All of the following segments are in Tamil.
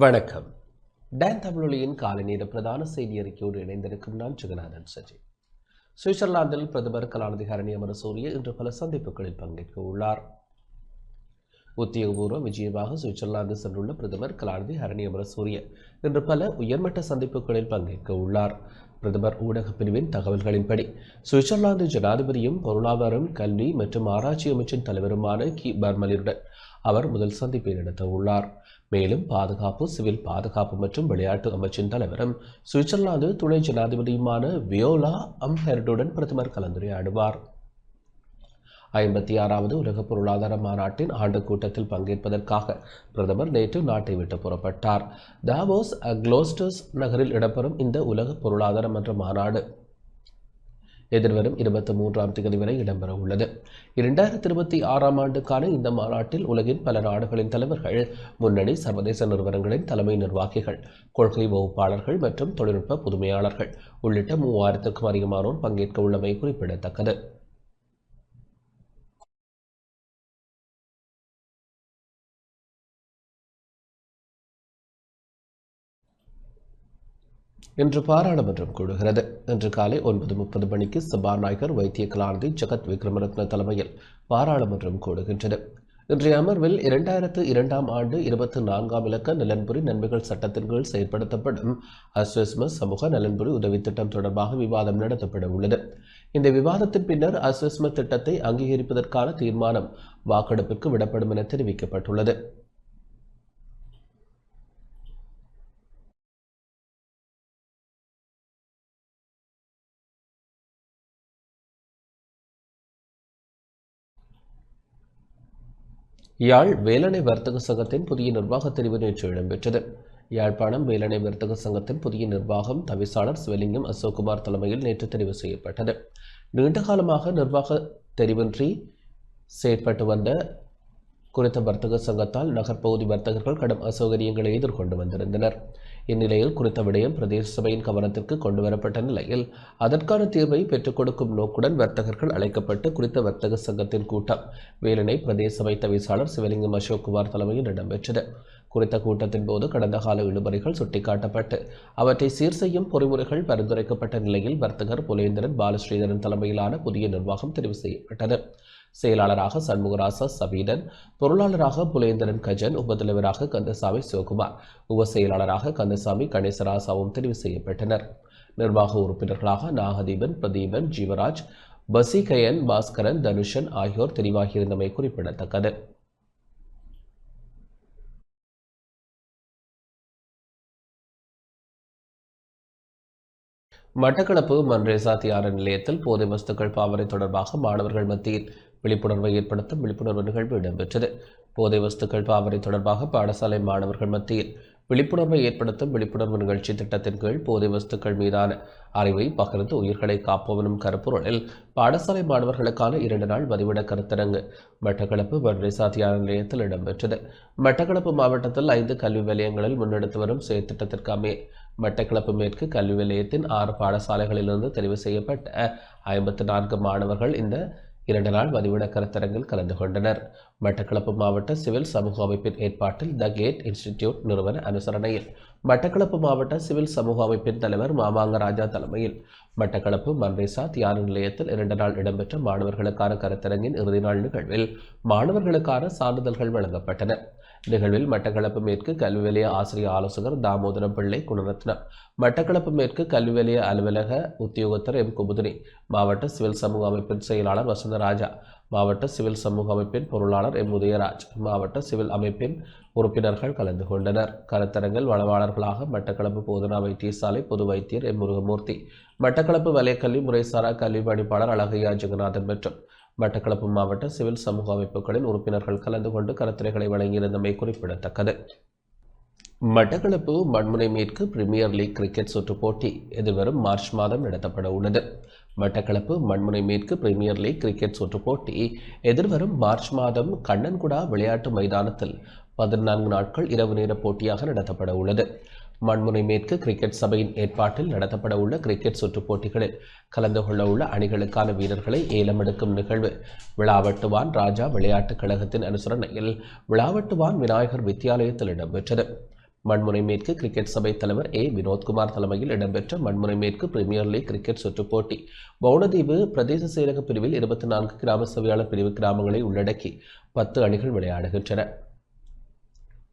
வணக்கம். டான் தமிழொலியின் காலை நேர பிரதான செய்தி அறிக்கையோடு இணைந்திருக்கும் நான் ஜெகநாதன் சஜி. சுவிட்சர்லாந்தில் பிரதமர் கலாநிதி ஹரணி அமரசூரிய இன்று பல சந்திப்புகளில் பங்கேற்க உள்ளார். உத்தியோகபூர்வ விஜயமாக சுவிட்சர்லாந்து சென்றுள்ள பிரதமர் கலாநிதி ஹரணி அமரசூரிய இன்று பல உயர்மட்ட சந்திப்புகளில் பங்கேற்க உள்ளார். பிரதமர் ஊடகப் பிரிவின் தகவல்களின்படி சுவிட்சர்லாந்து ஜனாதிபதியும் பொருளாதாரம், கல்வி மற்றும் ஆராய்ச்சி அமைச்சின் தலைவருமான கி பர்மலிருடன் அவர் முதல் சந்திப்பை நடத்த உள்ளார். மேலும் பாதுகாப்பு, சிவில் பாதுகாப்பு மற்றும் விளையாட்டு அமைச்சின் தலைவரும் சுவிட்சர்லாந்து துணை ஜனாதிபதியுமான வியோலா அம்ஹெர்டுடன் பிரதமர் கலந்துரையாடுவார். 56வது உலக பொருளாதார மாநாட்டின் ஆண்டு கூட்டத்தில் பங்கேற்பதற்காக பிரதமர் நேற்று நாட்டை விட்டு புறப்பட்டார். தாவோஸ் குளோஸ்டர்ஸ் நகரில் இடம்பெறும் இந்த உலக பொருளாதார மன்ற மாநாடு எதிர்வரும் 23ஆம் தேதி வரை இடம்பெற உள்ளது. 2026ஆம் ஆண்டுக்கான இந்த மாநாட்டில் உலகின் பல நாடுகளின் தலைவர்கள், முன்னணி சர்வதேச நிறுவனங்களின் தலைமை நிர்வாகிகள், கொள்கை வகுப்பாளர்கள் மற்றும் தொழில்நுட்ப புதுமையாளர்கள் உள்ளிட்ட 3000க்கும் அதிகமானோர் பங்கேற்க உள்ளமை குறிப்பிடத்தக்கது. இன்று பாராளுமன்றம் கூடுகிறது. இன்று காலை 9:30 மணிக்கு சபாநாயகர் வைத்திய கலாநிதி ஜகத் விக்ரமரத்ன தலைமையில் பாராளுமன்றம் கூடுகின்றது. இன்றைய அமர்வில் 2002ஆம் ஆண்டு 24ஆம் இலக்க நலன்புரி நன்மைகள் சட்டத்தின் கீழ் செயற்படுத்தப்படும் அஸ்வெஸ்மஸ் சமூக நலன்புரி உதவி திட்டம் தொடர்பாக விவாதம் நடத்தப்பட உள்ளது. இந்த விவாதத்தின் பின்னர் அஸ்வெஸ்மஸ் திட்டத்தை அங்கீகரிப்பதற்கான தீர்மானம் வாக்கெடுப்பிற்கு விடப்படும் என தெரிவிக்கப்பட்டுள்ளது. யாழ் வேலணை வர்த்தக சங்கத்தின் புதிய நிர்வாக தெரிவு நேற்று இடம்பெற்றது. யாழ்ப்பாணம் வேலணை வர்த்தக சங்கத்தின் புதிய நிர்வாகம் தவிசாளர் சிவலிங்கம் அசோக்குமார் தலைமையில் நேற்று தெரிவு செய்யப்பட்டது. நீண்டகாலமாக நிர்வாக தெரிவின்றி செயற்பட்டு வந்த குறித்த வர்த்தக சங்கத்தால் நகர்ப்பகுதி வர்த்தகர்கள் கடும் அசௌகரியங்களை எதிர்கொண்டு வந்திருந்தனர். இந்நிலையில் குறித்த விடயம் பிரதேச சபையின் கவனத்திற்கு கொண்டுவரப்பட்ட நிலையில் அதற்கான தீர்வை பெற்றுக் கொடுக்கும் நோக்குடன் வர்த்தகர்கள் அழைக்கப்பட்டு குறித்த வர்த்தக சங்கத்தின் கூட்டம் வேலணை பிரதேச சபை தவிசாளர் சிவலிங்கம் அசோக்குமார் தலைமையில் இடம்பெற்றது. குறித்த கூட்டத்தின் போது கடந்த கால இழுபறிகள் சுட்டிக்காட்டப்பட்டு அவற்றை சீர் செய்யும் பொறிமுறைகள் பரிந்துரைக்கப்பட்ட நிலையில் வர்த்தகர் புலேந்திரன் பாலஸ்ரீதரன் தலைமையிலான புதிய நிர்வாகம் தெரிவு செய்யப்பட்டது. செயலாளராக சண்முகராசா சபீடன், பொருளாளராக புலேந்திரன் கஜன், உபத்தலைவராக கந்தசாமி சிவகுமார், உப செயலாளராக கந்தசாமி கணேசராசாவும் தெரிவு செய்யப்பட்டனர். நிர்வாக உறுப்பினர்களாக நாகதீபன், பிரதீபன், ஜீவராஜ், பசிகயன், பாஸ்கரன், தனுஷன் ஆகியோர் தெரிவாகியிருந்தமை குறிப்பிடத்தக்கது. மட்டக்களப்பு மன்ரேசா தியான நிலையத்தில் போதை வஸ்துக்கள் பாவனை தொடர்பாக மாணவர்கள் மத்தியில் விழிப்புணர்வை ஏற்படுத்தும் விழிப்புணர்வு நிகழ்வு இடம்பெற்றது. போதை வஸ்துக்கள் பாவனை தொடர்பாக பாடசாலை மாணவர்கள் மத்தியில் விழிப்புணர்வை ஏற்படுத்தும் விழிப்புணர்வு நிகழ்ச்சி திட்டத்தின் கீழ் போதை வஸ்துக்கள் மீதான அறிவை பகிர்ந்து உயிர்களை காப்பவனும் கருப்பொருளில் பாடசாலை மாணவர்களுக்கான 2 நாள் வதிவிட கருத்தரங்கு மட்டக்களப்பு மன்ரேசா தியான நிலையத்தில் இடம்பெற்றது. மட்டக்களப்பு மாவட்டத்தில் 5 கல்வி வலயங்களில் முன்னெடுத்து வரும் செயற்திட்டத்திற்கு அமைய மட்டக்களப்பு மேற்கு கல்வி நிலையத்தின் 6 பாடசாலைகளிலிருந்து தெரிவு செய்யப்பட்ட 54 மாணவர்கள் இந்த 2 நாள் வதிவிட கருத்தரங்கில் கலந்து கொண்டனர். மட்டக்களப்பு மாவட்ட சிவில் சமூக அமைப்பின் ஏற்பாட்டில் த கேட் இன்ஸ்டிடியூட் நிறுவன அனுசரணையில் மட்டக்களப்பு மாவட்ட சிவில் சமூக அமைப்பின் தலைவர் மாமாங்கராஜா தலைமையில் மட்டக்களப்பு மன்ரேசா தியான நிலையத்தில் 2 நாள் இடம்பெற்ற மாணவர்களுக்கான கருத்தரங்கின் இறுதி நாள் நிகழ்வில் மாணவர்களுக்கான சான்றிதழ்கள் வழங்கப்பட்டன. நிகழ்வில் மட்டக்களப்பு மேற்கு கல்வி நிலைய ஆசிரியர் ஆலோசகர் தாமோதரம் பிள்ளை குணரத்னம், மட்டக்களப்பு மேற்கு கல்வி நிலைய அலுவலக உத்தியோகத்தர் எம் குமுதினி, மாவட்ட சிவில் சமூக அமைப்பின் செயலாளர் வசந்தராஜா, மாவட்ட சிவில் சமூக அமைப்பின் பொருளாளர் எம் உதயராஜ், மாவட்ட சிவில் அமைப்பின் உறுப்பினர்கள் கலந்து கொண்டனர். கருத்தரங்கில் வளவாளர்களாக மட்டக்களப்பு போதனா வைத்தியசாலை பொது வைத்தியர் எம் முருகமூர்த்தி, மட்டக்களப்பு வலயக்கல்வி முறைசாரா கல்வி பணிப்பாளர் அழகையா ஜெகநாதன் மற்றும் மட்டக்களப்பு மாவட்ட சிவில் சமூக அமைப்புகளின் உறுப்பினர்கள் கலந்து கொண்டு கருத்துரைகளை வழங்கியிருந்தமை குறிப்பிடத்தக்கது. மட்டக்களப்பு மண்முனை மேற்கு பிரீமியர் லீக் கிரிக்கெட் சுற்றுப் போட்டி எதிர்வரும் மார்ச் மாதம் நடத்தப்பட உள்ளது. மட்டக்களப்பு மண்முனை மேற்கு பிரீமியர் லீக் கிரிக்கெட் சுற்றுப் போட்டி எதிர்வரும் மார்ச் மாதம் கண்ணன்குடா விளையாட்டு மைதானத்தில் 14 நாட்கள் இரவு நேர போட்டியாக நடத்தப்பட உள்ளது. மண்முனை மேற்கு கிரிக்கெட் சபையின் ஏற்பாட்டில் நடத்தப்பட உள்ள கிரிக்கெட் சுற்றுப் போட்டிகளில் கலந்து கொள்ள உள்ள அணிகளுக்கான வீரர்களை ஏலம் எடுக்கும் நிகழ்வு விளாவட்டுவான் ராஜா விளையாட்டுக் கழகத்தின் அனுசரணையில் விளாவட்டுவான் விநாயகர் வித்தியாலயத்தில் இடம்பெற்றது. மண்முனை மேற்கு கிரிக்கெட் சபை தலைவர் வினோத்குமார் தலைமையில் இடம்பெற்ற மண்முனை மேற்கு பிரீமியர் லீக் கிரிக்கெட் சுற்றுப் போட்டி வவுணதீவு பிரதேச செயலக பிரிவில் 24 கிராம சபையாளர் பிரிவு கிராமங்களை உள்ளடக்கி 10 அணிகள் விளையாடுகின்றன.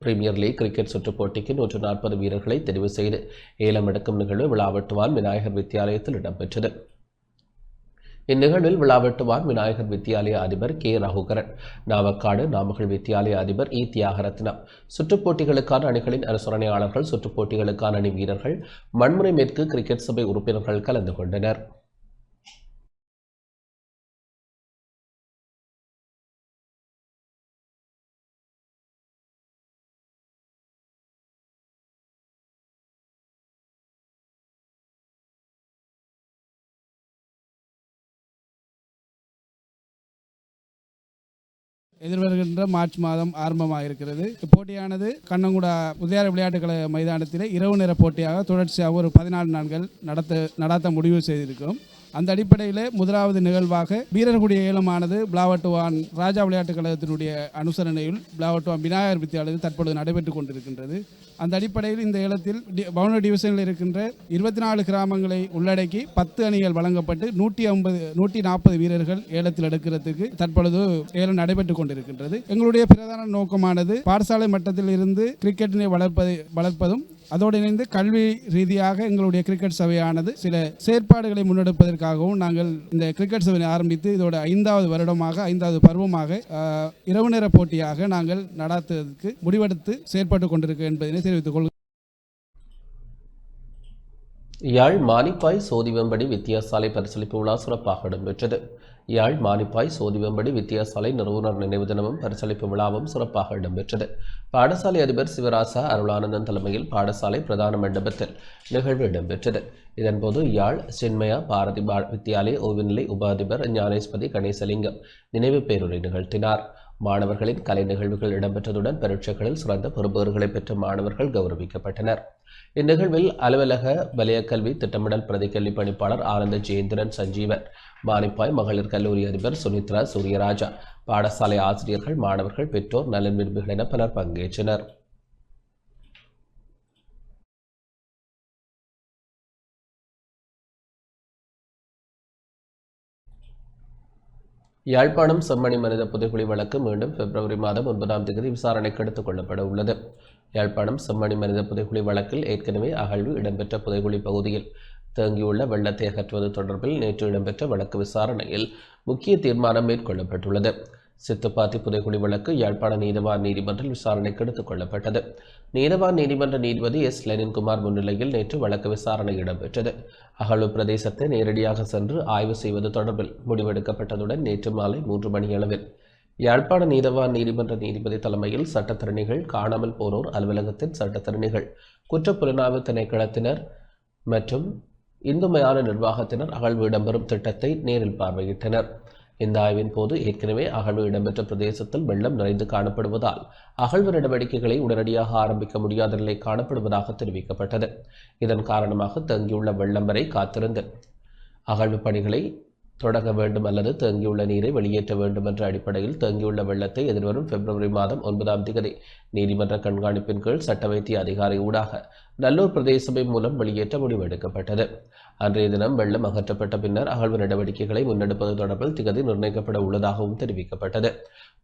பிரீமியர் லீக் கிரிக்கெட் சுற்றுப் போட்டிக்கு 140 வீரர்களை தெரிவு செய்து ஏலம் எடுக்கும் நிகழ்வு விளாவெட்டுவான் விநாயகர் வித்தியாலயத்தில் இடம்பெற்றது. இந்நிகழ்வில் விளாவெட்டுவான் விநாயகர் வித்தியாலய அதிபர் ரகுகரன், நாவக்காடு நாமக்கல் வித்தியாலய அதிபர் தியாகரத்னம், சுற்றுப் போட்டிகளுக்கான அணிகளின் அனுசரணையாளர்கள், சுற்றுப் போட்டிகளுக்கான அணி வீரர்கள், மண்முனை மேற்கு கிரிக்கெட் சபை உறுப்பினர்கள் கலந்து கொண்டனர். எதிர்வருகின்ற மார்ச் மாதம் ஆரம்பமாக இருக்கிறது. போட்டியானது கண்ணங்குடா உதயார விளையாட்டுக் மைதானத்தில் இரவு நேர போட்டியாக தொடர்ச்சியாக ஒரு 14 நாட்கள் நடத்த முடிவு செய்திருக்கிறோம். அந்த அடிப்படையில் முதலாவது நிகழ்வாக வீரர்களுடைய ஏலமானது பிளாவட்டுவான் ராஜா விளையாட்டுக் கழகத்தினுடைய அனுசரணையில் பிளாவட்டுவான் விநாயகர் வித்தியாலயத்தில் தற்பொழுது நடைபெற்றுக் கொண்டிருக்கின்றது. அந்த அடிப்படையில் இந்த ஏலத்தில் பவுண்டரி டிவிஷனில் இருக்கின்ற 24 கிராமங்களை உள்ளடக்கி 10 அணிகள் வழங்கப்பட்டு 140 வீரர்கள் ஏலத்தில் எடுக்கிறதுக்கு தற்பொழுது ஏலம் நடைபெற்றுக் கொண்டிருக்கின்றது. எங்களுடைய பிரதான நோக்கமானது பாடசாலை மட்டத்தில் இருந்து கிரிக்கெட்டினை வளர்ப்பதும் அதோடு இணைந்து கல்வி ரீதியாக எங்களுடைய கிரிக்கெட் சபையானது சில செயற்பாடுகளை முன்னெடுப்பதற்காகவும் நாங்கள் இந்த கிரிக்கெட் சபையை ஆரம்பித்து இதோட 5வது வருடமாக 5வது பருவமாக இரவு நேர போட்டியாக நாங்கள் நடாத்துவதற்கு முடிவெடுத்து செயற்பட்டுக் கொண்டிருக்கிறோம் என்பதனை தெரிவித்துக் கொள்கிறேன். யாழ் மானிப்பாய் சோதிவெம்படி வித்தியாசாலை பரிசளிப்பு விழா சிறப்பாக இடம்பெற்றது. யாழ் மானிப்பாய் சோதிவெம்படி வித்தியாசாலை நிறுவனர் நினைவு தினமும் பரிசளிப்பு விழாவும் சிறப்பாக இடம்பெற்றது. பாடசாலை அதிபர் சிவராசா அருளானந்தன் தலைமையில் பாடசாலை பிரதான மண்டபத்தில் நிகழ்வு இடம்பெற்றது. இதன்போது யாழ் சின்மயா பாரதி வித்தியாலய ஓவியநிலை உபாதிபர் ஞானேஸ்பதி கணேசலிங்கம் நினைவு பேருரை நிகழ்த்தினார். மாணவர்களின் கலை நிகழ்வுகள் இடம்பெற்றதுடன் பரீட்சைகளில் சிறந்த பெறுபேறுகளை பெற்ற மாணவர்கள் கௌரவிக்கப்பட்டனர். இந்நிகழ்வில் அலுவலக வலயக்கல்வி திட்டமிடல் பிரதிக்கல்வி பணிப்பாளர் ஆனந்த ஜெயேந்திரன் சஞ்சீவன், மானிப்பாய் மகளிர் கல்லூரி அதிபர் சுனித்ரா சூரியராஜா, பாடசாலை ஆசிரியர்கள், மாணவர்கள், பெற்றோர், நலன் விரும்பிகள் என பலர் பங்கேற்றனர். யாழ்ப்பாணம் செம்மணி மனித புதைகுழி வழக்கு மீண்டும் பிப்ரவரி மாதம் 9ஆம் தேதி விசாரணைக்கு எடுத்துக் கொள்ளப்பட உள்ளது. யாழ்ப்பாணம் செம்மணி மனித புதைகுழி வழக்கில் ஏற்கனவே அகழ்வு இடம்பெற்ற புதைகுழி பகுதியில் தேங்கியுள்ள வெள்ளத்தை அகற்றுவது தொடர்பில் நேற்று இடம்பெற்ற வழக்கு விசாரணையில் முக்கிய தீர்மானம் மேற்கொள்ளப்பட்டுள்ளது. சித்துப்பாத்தி புதைகுழி வழக்கு யாழ்ப்பாண நீதவான் நீதிமன்றில் விசாரணைக்கு எடுத்துக் கொள்ளப்பட்டது. நீதவான் நீதிமன்ற நீதிபதி லெனின்குமார் முன்னிலையில் நேற்று வழக்கு விசாரணை இடம்பெற்றது. அகழ்வு பிரதேசத்தை நேரடியாக சென்று ஆய்வு செய்வது தொடர்பில் முடிவெடுக்கப்பட்டதுடன் நேற்று மாலை 3 மணியளவில் யாழ்ப்பாண நீதவான் நீதிமன்ற நீதிபதி தலைமையில் சட்டத்தரணிகள், காணாமல் போனோர் அலுவலகத்தின் சட்டத்தரணிகள், குற்றப்புலனாய்வு திணைக்களத்தினர் மற்றும் இந்து மயான நிர்வாகத்தினர் அகழ்வு இடம்பெறும் திட்டத்தை நேரில் பார்வையிட்டனர். இந்த ஆய்வின் போது ஏற்கனவே அகழ்வு இடம்பெற்ற பிரதேசத்தில் வெள்ளம் நிறைந்து காணப்படுவதால் அகழ்வு நடவடிக்கைகளை உடனடியாக ஆரம்பிக்க முடியாத நிலை காணப்படுவதாக தெரிவிக்கப்பட்டது. இதன் காரணமாக தேங்கியுள்ள வெள்ளம் வரை காத்திருந்து அகழ்வு பணிகளை தொடங்க வேண்டும் அல்லது தேங்கியுள்ள நீரை வெளியேற்ற வேண்டும் என்ற அடிப்படையில் தேங்கியுள்ள வெள்ளத்தை எதிர்வரும் பிப்ரவரி மாதம் 9ஆம் தேதி நீதிமன்ற கண்காணிப்பின் கீழ் சட்ட வைத்திய அதிகாரி ஊடாக நல்லூர் பிரதேச சபை மூலம் வெளியேற்ற முடிவெடுக்கப்பட்டது. அன்றைய தினம் வெள்ளம் அகற்றப்பட்ட பின்னர் அகழ்வு நடவடிக்கைகளை முன்னெடுப்பது தொடர்பில் திகதி நிர்ணயிக்கப்பட உள்ளதாகவும் தெரிவிக்கப்பட்டது.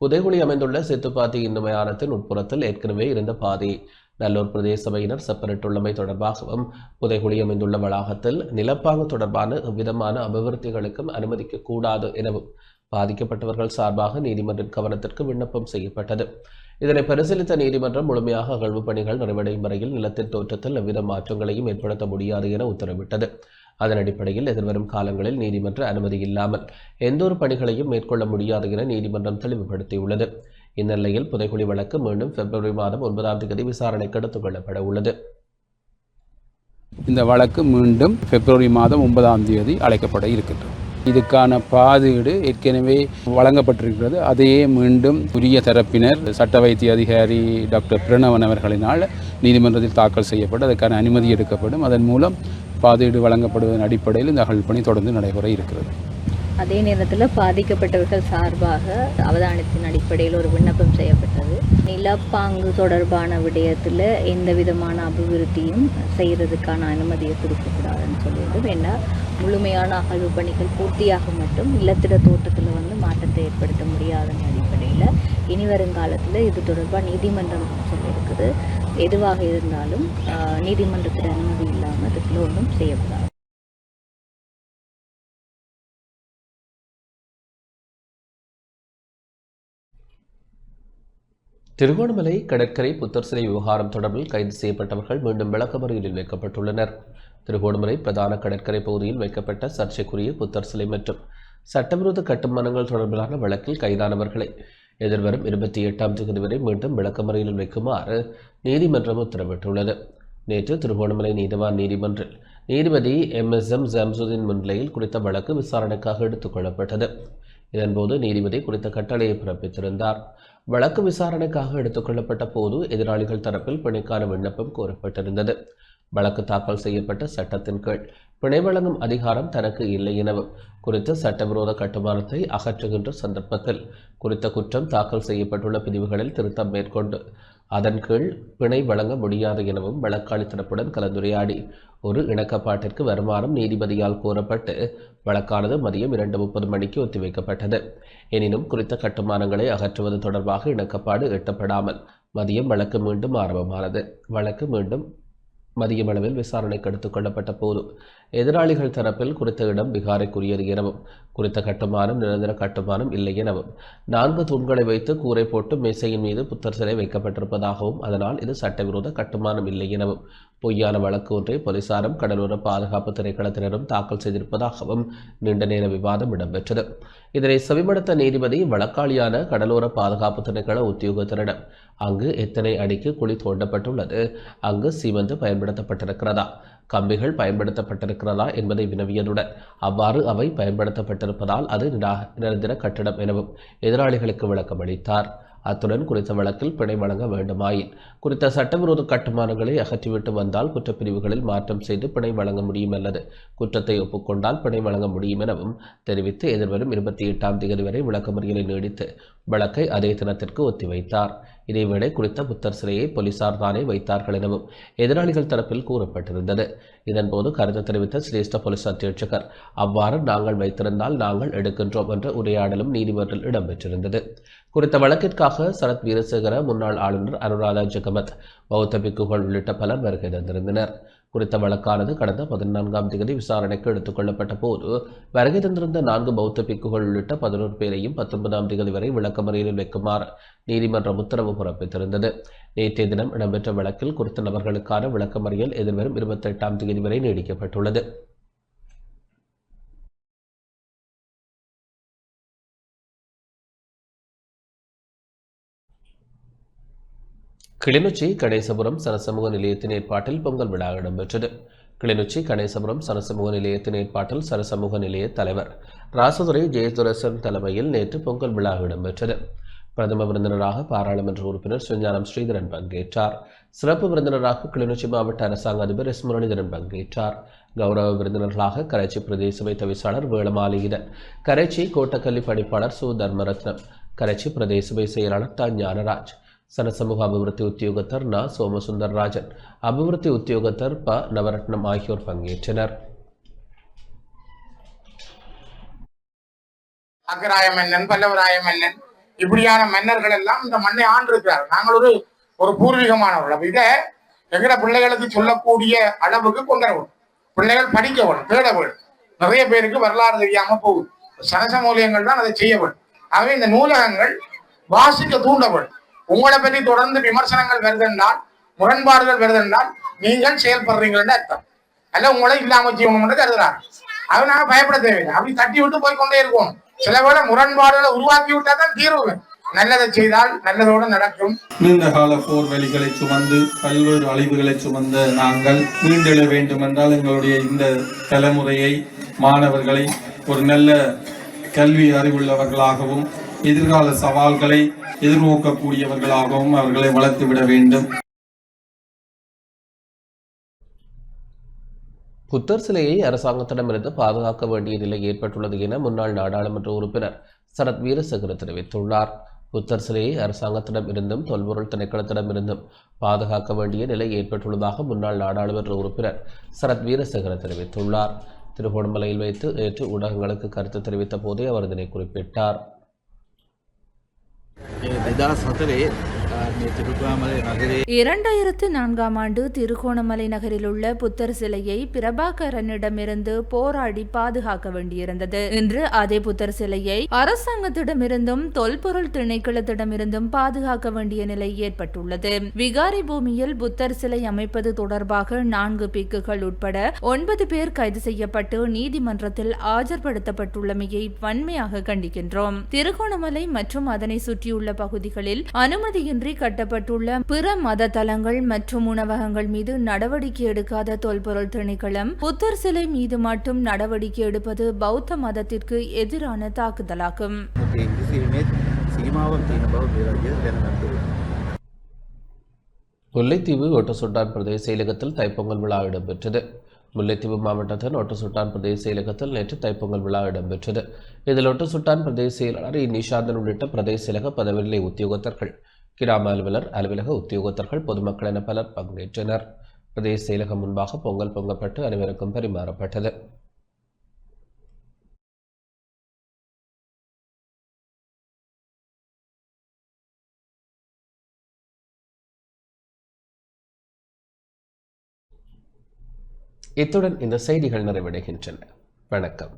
புதைகுழி அமைந்துள்ள சித்துப்பாத்தி இந்து மயானத்தின் உட்புறத்தில் ஏற்கனவே இருந்த பாதையை நல்லூர் பிரதேச சபையினர் செப்பரிட்டுள்ளமை தொடர்பாகவும் புதைகுழி அமைந்துள்ள வளாகத்தில் நிலப்பாங்கு தொடர்பான எவ்விதமான அபிவிருத்திகளுக்கும் அனுமதிக்க கூடாது எனவும் பாதிக்கப்பட்டவர்கள் சார்பாக நீதிமன்றின் கவனத்திற்கு விண்ணப்பம் செய்யப்பட்டது. இதனை பரிசீலித்த நீதிமன்றம் முழுமையாக அகழ்வு பணிகள் நிறைவடையும் வரையில் நிலத்தின் தோற்றத்தில் எவ்வித மாற்றங்களையும் ஏற்படுத்த முடியாது என உத்தரவிட்டது. அதன் அடிப்படையில் எதிர்வரும் காலங்களில் நீதிமன்ற அனுமதி இல்லாமல் எந்தொரு பணிகளையும் மேற்கொள்ள முடியாது என நீதிமன்றம் தெளிவுபடுத்தியுள்ளது. இந்நிலையில் புதைகுழி வழக்கு மீண்டும் பிப்ரவரி மாதம் 9ஆம் தேதி விசாரணைக்கு எடுத்துக் கொள்ளப்பட உள்ளது. இந்த வழக்கு மீண்டும் பிப்ரவரி மாதம் 9ஆம் தேதி அழைக்கப்பட இருக்கின்றது. இதுக்கான பாதீடு ஏற்கனவே வழங்கப்பட்டிருக்கிறது. அதையே மீண்டும் உரிய தரப்பினர் சட்ட வைத்திய அதிகாரி டாக்டர் பிரணவன் அவர்களினால் நீதிமன்றத்தில் தாக்கல் செய்யப்பட்டு அதற்கான அனுமதி எடுக்கப்படும். அதன் மூலம் பாதீடு வழங்கப்படுவதன் அடிப்படையில் இந்த அகழ்வு பணி தொடர்ந்து நடைபெற இருக்கிறது. அதே நேரத்தில் பாதிக்கப்பட்டவர்கள் சார்பாக அவதானத்தின் அடிப்படையில் ஒரு விண்ணப்பம் செய்யப்பட்டது. நிலப்பாங்கு தொடர்பான விடயத்தில் எந்த விதமான அபிவிருத்தியும் செய்கிறதுக்கான அனுமதியை கொடுக்கக்கூடாதுன்னு சொல்லியிருந்தோம். ஏன்னா முழுமையான அகழ்வு பணிகள் பூர்த்தியாக மட்டும் நிலத்திட தோட்டத்தில் மாற்றத்தை ஏற்படுத்த முடியாதன் அடிப்படையில் இனி வருங்காலத்தில் இது தொடர்பாக நீதிமன்றம் சொல்லியிருக்குது. எதுவாக இருந்தாலும் நீதிமன்றத்தில் அனுமதி இல்லாமல் அதுக்குள்ள ஒன்றும் செய்யக்கூடாது. திருகோணமலை கடற்கரை புத்தர் சிலை விவகாரம் தொடர்பில் கைது செய்யப்பட்டவர்கள் மீண்டும் விளக்கமறியலில் வைக்கப்பட்டுள்ளனர். திருகோணமலை பிரதான கடற்கரை பகுதியில் வைக்கப்பட்ட சர்ச்சைக்குரிய புத்தர் சிலை மற்றும் சட்டவிரோத கட்டுமானங்கள் தொடர்பிலான வழக்கில் கைதானவர்களை எதிர்வரும் 28ஆம் தேதி வரை மீண்டும் விளக்கமறியலில் வைக்குமாறு நீதிமன்றம் உத்தரவிட்டுள்ளது. நேற்று திருகோணமலை நீதிவான் நீதிமன்றில் நீதிபதி MSM ஜம்சுதீன் முன்னிலையில் குறித்த வழக்கு விசாரணைக்காக எடுத்துக் கொள்ளப்பட்டது. இதன்போது நீதிபதி குறித்த கட்டளையை பிறப்பித்திருந்தார். வழக்கு விசாரணைக்காக எடுத்துக் கொள்ளப்பட்ட போது எதிராளிகள் தரப்பில் பிணைக்கான விண்ணப்பம் கோரப்பட்டிருந்தது. வழக்கு தாக்கல் செய்யப்பட்ட சட்டத்தின் கீழ் பிணை வழங்கும் அதிகாரம் தனக்கு இல்லை எனவும் குறித்த சட்டவிரோத கட்டுமானத்தை அகற்றுகின்ற சந்தர்ப்பத்தில் குறித்த குற்றம் தாக்கல் செய்யப்பட்டுள்ள பிரிவுகளில் திருத்தம் மேற்கொண்டு அதன் கீழ் பிணை வழங்க முடியாது எனவும் வழக்காளி தரப்புடன் கலந்துரையாடி ஒரு இணக்கப்பாட்டிற்கு வருமாறும் நீதிபதியால் கோரப்பட்டு வழக்கானது மதியம் 2:30 மணிக்கு ஒத்திவைக்கப்பட்டது. எனினும் குறித்த கட்டுமானங்களை அகற்றுவது தொடர்பாக இணக்கப்பாடு எட்டப்படாமல் மதியம் வழக்கு மீண்டும் ஆரம்பமானது. வழக்கு மீண்டும் மதியம் அளவில் விசாரணைக்கு எடுத்துக் கொள்ளப்பட்ட போது எதிராளிகள் தரப்பில் குறித்த இடம் விகாரைக்குரியது எனவும் குறித்த கட்டுமானம் நிரந்தர கட்டுமானம் இல்லை எனவும் 4 தூண்களை வைத்து கூரை போட்டு மேசையின் மீது புத்தர் சிலை வைக்கப்பட்டிருப்பதாகவும் அதனால் இது சட்டவிரோத கட்டுமானம் இல்லை எனவும் பொய்யான வழக்கு ஒன்றை போலீசாரும் கடலோர பாதுகாப்பு திணைக்களத்தினரும் தாக்கல் செய்திருப்பதாகவும் நீண்ட நேர விவாதம் இடம்பெற்றது. இதனை செவிமடுத்த நீதிபதி வழக்காளியான கடலோர பாதுகாப்பு திணைக்கள உத்தியோகத்தரிடம் அங்கு எத்தனை அடிக்கு குழி தோண்டப்பட்டுள்ளது, அங்கு சீமெந்து பயன்படுத்தப்பட்டிருக்கிறதா, கம்பிகள் பயன்படுத்தப்பட்டிருக்கிறதா என்பதை வினவியதுடன் அவ்வாறு அவை பயன்படுத்தப்பட்டிருப்பதால் அது நிரந்தர கட்டிடம் எனவும் எதிராளிகளுக்கு விளக்கம் அளித்தார். அத்துடன் குறித்த வழக்கில் பிணை வழங்க வேண்டுமாயின் குறித்த சட்டவிரோத கட்டுமானங்களை அகற்றிவிட்டு வந்தால் குற்றப்பிரிவுகளில் மாற்றம் செய்து பிணை வழங்க முடியும் அல்லது குற்றத்தை ஒப்புக்கொண்டால் பிணை வழங்க முடியும் எனவும் தெரிவித்து எதிர்வரும் 28ஆம் தேதி வரை விளக்கமறியலை நீடித்து வழக்கை அதே தினத்திற்கு ஒத்திவைத்தார். இதேவேளை குறித்த புத்தர் சிலையை போலீசார் தானே வைத்தார்கள் எனவும் எதிராளிகள் தரப்பில் கூறப்பட்டிருந்தது. இதன்போது கருத்து தெரிவித்த சிரேஷ்ட போலீஸ் அத்தியட்சகர் அவ்வாறு நாங்கள் வைத்திருந்தால் நாங்கள் எடுக்கின்றோம் என்ற உரையாடலும் நீதிமன்றில் இடம்பெற்றிருந்தது. குறித்த வழக்கிற்காக சரத் வீரசேகர, முன்னாள் ஆளுநர் அனுராதா ஜெகமத், பௌத்த பிக்குகள் உள்ளிட்ட பலர் வருகை தந்திருந்தனர். குறித்த வழக்கானது கடந்த 14ஆம் தேதி விசாரணைக்கு எடுத்துக் கொள்ளப்பட்ட போது வருகை தந்திருந்த 4 பௌத்த பிக்குகள் உள்ளிட்ட 11 பேரையும் 19ஆம் தேதி வரை விளக்கமறியலில் வைக்குமாறு நீதிமன்றம் உத்தரவு பிறப்பித்திருந்தது. நேற்றைய தினம் இடம்பெற்ற வழக்கில் குறித்த நபர்களுக்கான விளக்கமறியல் எதிர்வரும் 28ஆம் தேதி வரை நீடிக்கப்பட்டுள்ளது. கிளிநொச்சி கணேசபுரம் சனசமூக நிலையத்தின் ஏற்பாட்டில் பொங்கல் விழா இடம்பெற்றது. கிளிநொச்சி கணேசபுரம் சனசமூக நிலையத்தின் ஏற்பாட்டில் சனசமூக நிலைய தலைவர் ராசதுரை ஜெயதுரசன் தலைமையில் நேற்று பொங்கல் விழா இடம்பெற்றது. பிரதம விருந்தினராக பாராளுமன்ற உறுப்பினர் சுஞானம் ஸ்ரீதரன் பங்கேற்றார். சிறப்பு விருந்தினராக கிளிநொச்சி மாவட்ட அரசாங்க அதிபர் எஸ் முரளிதரன் பங்கேற்றார். கௌரவ விருந்தினர்களாக கரைச்சி பிரதேச சபை தவிசாளர் வேளமாலிகிதன், கரைச்சி கோட்டக்கல்லி பணிப்பாளர் சு தர்மரத்னம், கரைச்சி பிரதேச சபை செயலாளர் த ஞானராஜ், சனசமூக அபிவிருத்தி உத்தியோகத்தர் ந சோமசுந்தரராஜன், அபிவிருத்தி உத்தியோகத்தர் ப நவரத்னம் ஆகியோர் பங்கேற்றனர். அக்கராய மன்னன், பல்லவராய மன்னன், இப்படியான மன்னர்கள் எல்லாம் இந்த மண்ணை ஆண்டிருக்கிறார்கள். நாங்கள் ஒரு பூர்வீகமானவர்கள். இதை எங்கட பிள்ளைகளுக்கு சொல்லக்கூடிய அளவுக்கு கொண்டு வரணும். பிள்ளைகள் படிக்க வேணும், தேட வேணும். நிறைய பேருக்கு வரலாறு தெரியாம போகுது. சனசமூலியங்கள் தான் அதை செய்ய வேண்டும். ஆகவே இந்த நூலகங்கள் வாசிக்க தூண்ட வேண்டும். உங்களை பற்றி தொடர்ந்து விமர்சனங்கள் வருதென்றால், முரண்பாடுகள் வருதென்றால் நீங்கள் செயல்படுறீங்கன்னு அர்த்தம். அல்ல உங்களை இல்லாம செய்யணும்னு கருதுறாங்க. அதனால பயப்பட தேவையில்லை. அப்படி தட்டி விட்டு போய்கொண்டே இருக்கணும். சில வேளை முரண்பாடுகளை உருவாக்கி விட்டாதான் தீர்வு. நல்லதை செய்தால் நல்லதோடு நடக்கும். நீண்ட கால போர் வழிகளை சுமந்து பல்வேறு அழிவுகளை சுமந்த நாங்கள் மீண்டெழ வேண்டும் என்றால் எங்களுடைய இந்த தலைமுறையை, மாணவர்களை ஒரு நல்ல கல்வி அறிவுள்ளவர்களாகவும் எதிர்கால சவால்களை எதிர்நோக்கக்கூடியவர்களாகவும் அவர்களை வளர்த்துவிட வேண்டும். புத்தர் சிலையை அரசாங்கத்திடமிருந்து பாதுகாக்க வேண்டிய நிலை ஏற்பட்டுள்ளது என முன்னாள் நாடாளுமன்ற உறுப்பினர் சரத் வீரசேகர தெரிவித்துள்ளார். புத்தர் சிலையை அரசாங்கத்திடம் இருந்தும் தொல்பொருள் திணைக்களத்திடமிருந்தும் பாதுகாக்க வேண்டிய நிலை ஏற்பட்டுள்ளதாக முன்னாள் நாடாளுமன்ற உறுப்பினர் சரத் வீரசேகர தெரிவித்துள்ளார். திருகோணமலையில் வைத்து நேற்று ஊடகங்களுக்கு கருத்து தெரிவித்த போதே அவர் இதனை குறிப்பிட்டார். 2004ஆம் ஆண்டு திருகோணமலை நகரில் உள்ள புத்தர் சிலையை பிரபாகரனிடமிருந்து போராடி பாதுகாக்க வேண்டியிருந்தது. இன்று அதே புத்தர் சிலையை அரசாங்கத்திடமிருந்தும் தொல்பொருள் திணைக்களத்திடமிருந்தும் பாதுகாக்க வேண்டிய நிலை ஏற்பட்டுள்ளது. விகாரி பூமியில் புத்தர் சிலை அமைப்பது தொடர்பாக 4 பிக்குகள் உட்பட 9 பேர் கைது செய்யப்பட்டு நீதிமன்றத்தில் ஆஜர்படுத்தப்பட்டுள்ளமையை வன்மையாக கண்டிக்கின்றோம். திருகோணமலை மற்றும் அதனை சுற்றியுள்ள பகுதிகளில் அனுமதியின்றி கட்டப்பட்டுள்ள பிற மத தலங்கள் மற்றும் உணவகங்கள் மீது நடவடிக்கை எடுக்காத தொல்பொருள் திணைக்களம் புத்தர் சிலை மீது மட்டும் நடவடிக்கை எடுப்பது பௌத்த மதத்திற்கு எதிரான தாக்குதலாகும். முல்லைத்தீவு ஒட்டசுட்டான் பிரதேச செயலகத்தில் தைப்பொங்கல் விழா இடம்பெற்றது. முல்லைத்தீவு மாவட்டத்தின் ஒட்டசுட்டான் பிரதேச செயலகத்தில் நேற்று தைப்பொங்கல் விழா இடம்பெற்றது. இதில் ஒட்டசுட்டான் பிரதேச செயலாளர் நிஷாந்தன் உள்ளிட்ட பிரதேச செயலக பதவிநிலை உத்தியோகத்தர்கள், கிராம அலுவலர், அலுவலக உத்தியோகத்தர்கள், பொதுமக்கள் என பலர் பங்கேற்றனர். பிரதேச செயலகம் முன்பாக பொங்கல் பொங்கப்பட்டு அனைவருக்கும் பரிமாறப்பட்டது. இத்துடன் இந்த செய்திகள் நிறைவடைகின்றன. வணக்கம்.